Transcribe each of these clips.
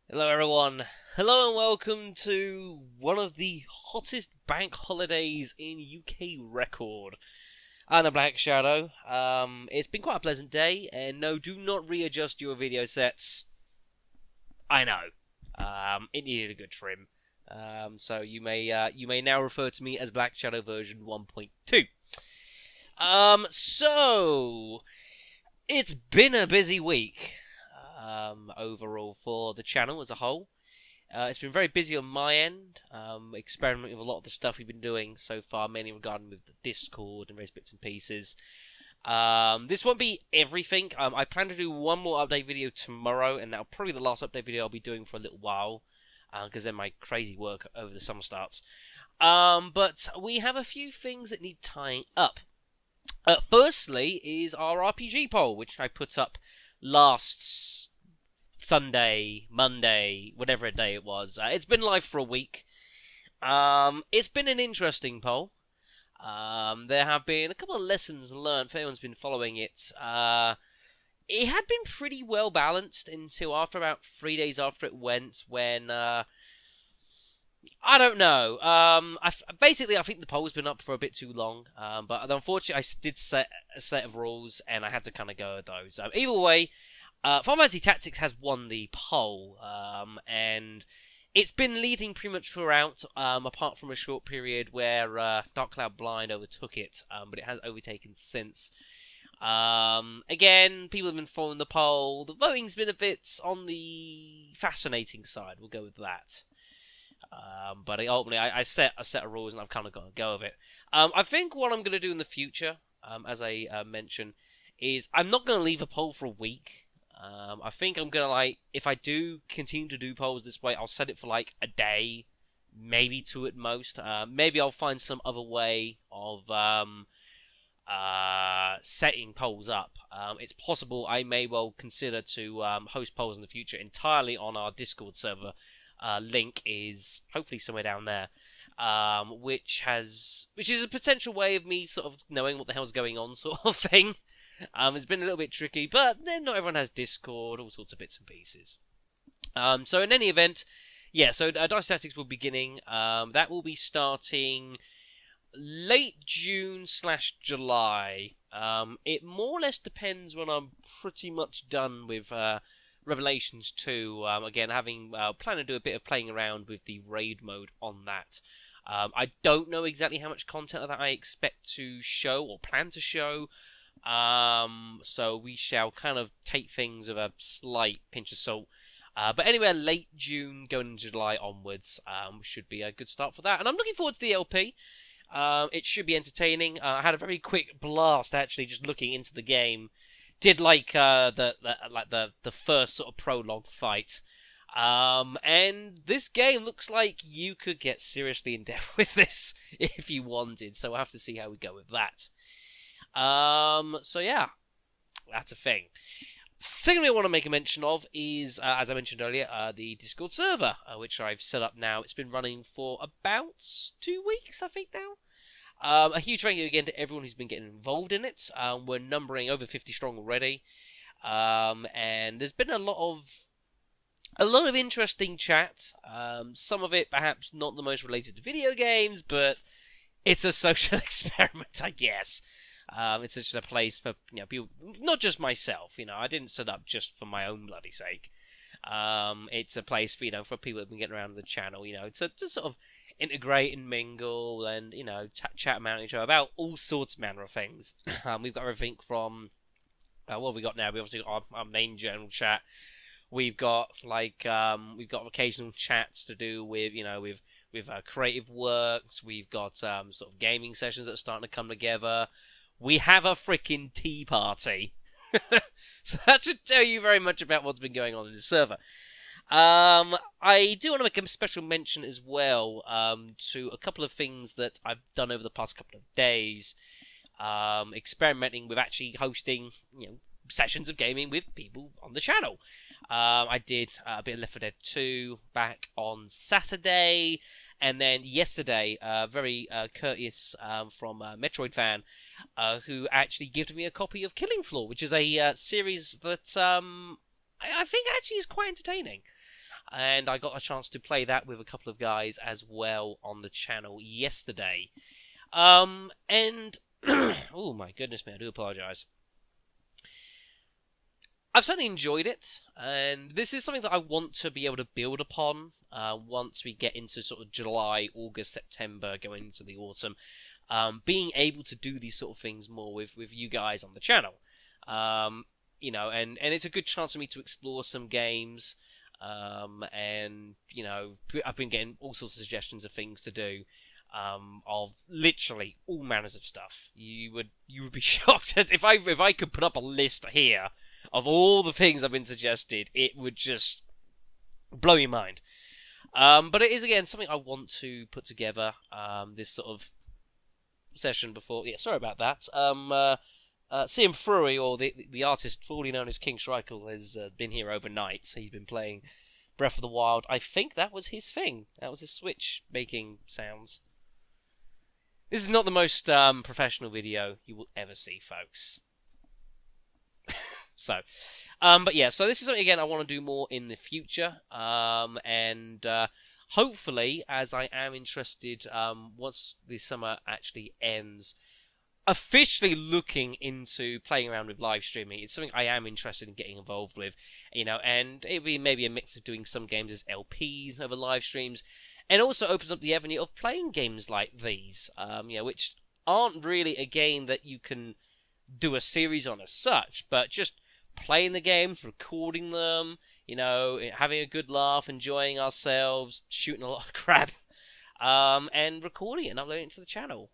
Hello everyone. Hello and welcome to one of the hottest bank holidays in UK record. I'm the Black Shadow. It's been quite a pleasant day, and no, do not readjust your video sets. I know. It needed a good trim. So you may now refer to me as Black Shadow version 1.2. So it's been a busy week. Overall for the channel as a whole. It's been very busy on my end, experimenting with a lot of the stuff we've been doing so far, mainly regarding with the Discord and various bits and pieces. This won't be everything. I plan to do one more update video tomorrow, and that'll probably be the last update video I'll be doing for a little while, because then my crazy work over the summer starts. But we have a few things that need tying up. Firstly is our RPG poll, which I put up last Sunday, Monday, whatever day it was. It's been live for a week. It's been an interesting poll. There have been a couple of lessons learned for anyone's been following it. It had been pretty well balanced until after about 3 days after it went, when I don't know. Basically, I think the poll's been up for a bit too long. But unfortunately, I did set a set of rules, and I had to kind of go with those. Either way, Final Fantasy Tactics has won the poll, and it's been leading pretty much throughout, apart from a short period where Dark Cloud Blind overtook it, but it has overtaken since. Again, people have been following the poll. The voting's been a bit on the fascinating side. We'll go with that. But ultimately, I set a set of rules, and I've kind of got to go with it. I think what I'm going to do in the future, as I mentioned, is I'm not going to leave a poll for a week. I think I'm going to, if I do continue to do polls this way, I'll set it for, a day, maybe two at most. Maybe I'll find some other way of setting polls up. It's possible I may well consider to host polls in the future entirely on our Discord server. Link is hopefully somewhere down there, which is a potential way of me sort of knowing what the hell's going on, sort of thing. It's been a little bit tricky, but then not everyone has Discord, all sorts of bits and pieces. So in any event, yeah, so Dice Tactics will be beginning. That will be starting late June/July. It more or less depends when I'm pretty much done with Revelations 2. Again, having plan to do a bit of playing around with the raid mode on that. I don't know exactly how much content of that I expect to show or plan to show. So we shall kind of take things with a slight pinch of salt. But anywhere late June, going into July onwards, should be a good start for that. And I'm looking forward to the LP. It should be entertaining. I had a very quick blast actually, just looking into the game. Did the first sort of prologue fight. And this game looks like you could get seriously in depth with this if you wanted. So we'll have to see how we go with that. So yeah, that's a thing. Secondly, I want to make a mention of is, as I mentioned earlier, the Discord server, which I've set up now. It's been running for about 2 weeks, I think, now. A huge thank you again to everyone who's been getting involved in it. We're numbering over 50 strong already. And there's been a lot of interesting chat. Some of it perhaps not the most related to video games, but it's a social experiment, I guess. It's just a place for people, not just myself. I didn't set up just for my own bloody sake. It's a place for for people who've been getting around the channel, to sort of integrate and mingle and chat around each other about all sorts of manner of things. We've got everything from what have we got now? We obviously got our main general chat. We've got we've got occasional chats to do with with creative works. We've got sort of gaming sessions that are starting to come together. We have a freaking tea party. So that should tell you very much about what's been going on in the server. I do want to make a special mention as well to a couple of things that I've done over the past couple of days. Experimenting with actually hosting, sessions of gaming with people on the channel. I did a bit of Left 4 Dead 2 back on Saturday, and then yesterday, very courteous from Metroid fan, who actually gifted me a copy of Killing Floor, which is a series that I think actually is quite entertaining. and I got a chance to play that with a couple of guys as well on the channel yesterday. And oh my goodness me, I do apologise. I've certainly enjoyed it, and this is something that I want to be able to build upon once we get into sort of July, August, September, going into the autumn. Being able to do these sort of things more with you guys on the channel. You know, and it's a good chance for me to explore some games. And, you know, I've been getting all sorts of suggestions of things to do. Of literally all manners of stuff. You would be shocked if I could put up a list here of all the things I've been suggested. It would just blow your mind. But it is again something I want to put together. This sort of session before. Yeah, sorry about that. CM Frury, or the artist formerly known as King Schreikel, has been here overnight. He's been playing Breath of the Wild. I think that was his thing. That was his Switch making sounds. This is not the most professional video you will ever see, folks. So, but yeah, so this is something, again, I want to do more in the future. And hopefully, as I am interested, once the summer actually ends, officially looking into playing around with live streaming. It's something I am interested in getting involved with, you know, and it'd be maybe a mix of doing some games as LPs over live streams, and also opens up the avenue of playing games like these, you know, which aren't really a game that you can do a series on as such, but just playing the games, recording them, you know, having a good laugh, enjoying ourselves, shooting a lot of crap. And recording it and uploading it to the channel,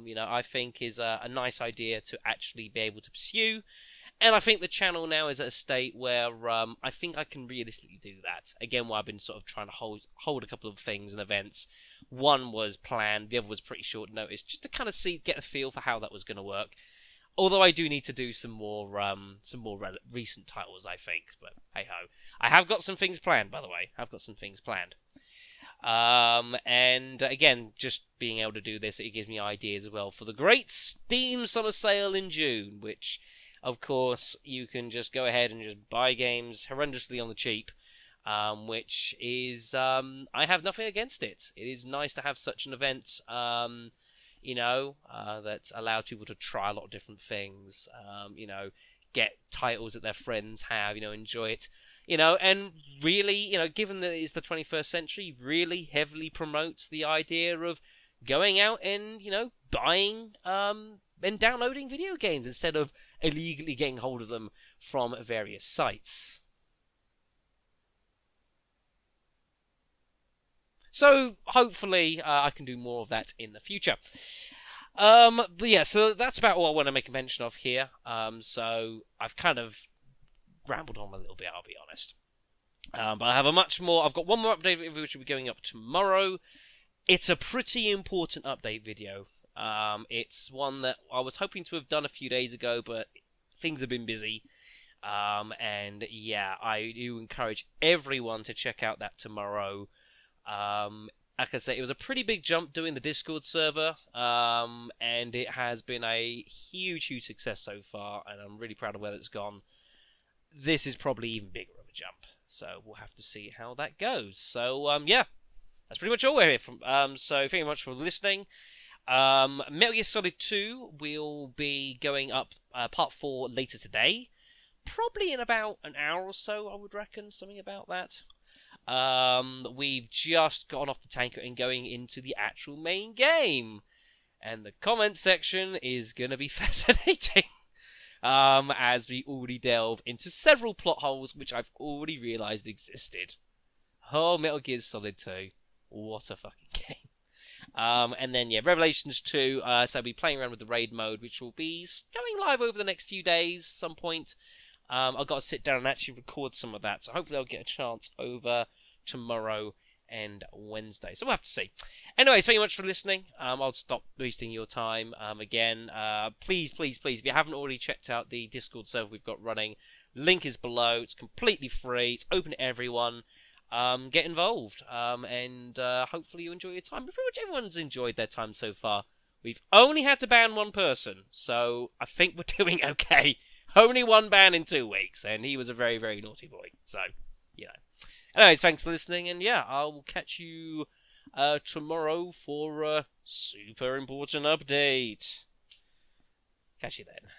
you know, I think is a nice idea to actually be able to pursue. And I think the channel now is at a state where I think I can realistically do that. Again, where I've been sort of trying to hold a couple of things and events. One was planned, the other was pretty short notice, just to kind of get a feel for how that was going to work. Although I do need to do some more recent titles, I think. But hey ho, I have got some things planned. By the way, I've got some things planned. And again, just being able to do this, it gives me ideas as well for the great Steam Summer Sale in June, which, of course, you can just go ahead and just buy games horrendously on the cheap, which is, I have nothing against it. It is nice to have such an event, you know, that allows people to try a lot of different things, you know, get titles that their friends have, you know, enjoy it. You know, and really, you know, given that it's the 21st century, really heavily promotes the idea of going out and, you know, buying and downloading video games instead of illegally getting hold of them from various sites. So, hopefully, I can do more of that in the future. But yeah, so that's about all I want to make a mention of here. So, I've kind of rambled on a little bit, I'll be honest. But I have I've got one more update video which will be going up tomorrow. It's a pretty important update video. It's one that I was hoping to have done a few days ago, but things have been busy. And yeah, I do encourage everyone to check out that tomorrow. Like I say, it was a pretty big jump doing the Discord server, and it has been a huge success so far, and I'm really proud of where it's gone. This is probably even bigger of a jump, so we'll have to see how that goes. So, yeah, that's pretty much all we're here from. So, thank you very much for listening. Metal Gear Solid 2 will be going up part 4 later today. Probably in about an hour or so, I would reckon, something about that. We've just gotten off the tanker and going into the actual main game. And the comment section is going to be fascinating. As we already delve into several plot holes which I've already realised existed. Oh, Metal Gear Solid 2. What a fucking game. And then, yeah, Revelations 2. So I'll be playing around with the raid mode, which will be going live over the next few days, some point. I've got to sit down and actually record some of that, so hopefully I'll get a chance over tomorrow and Wednesday. So we'll have to see. Anyways, thank you much for listening. I'll stop wasting your time. Again, please, if you haven't already checked out the Discord server we've got running, link is below. It's completely free. It's open to everyone. Get involved. And hopefully you enjoy your time. Pretty much everyone's enjoyed their time so far. We've only had to ban one person, so I think we're doing okay. Only one ban in 2 weeks, and he was a very, very naughty boy. So, you know. Anyways, thanks for listening, and yeah, I will catch you tomorrow for a super important update. Catch you then.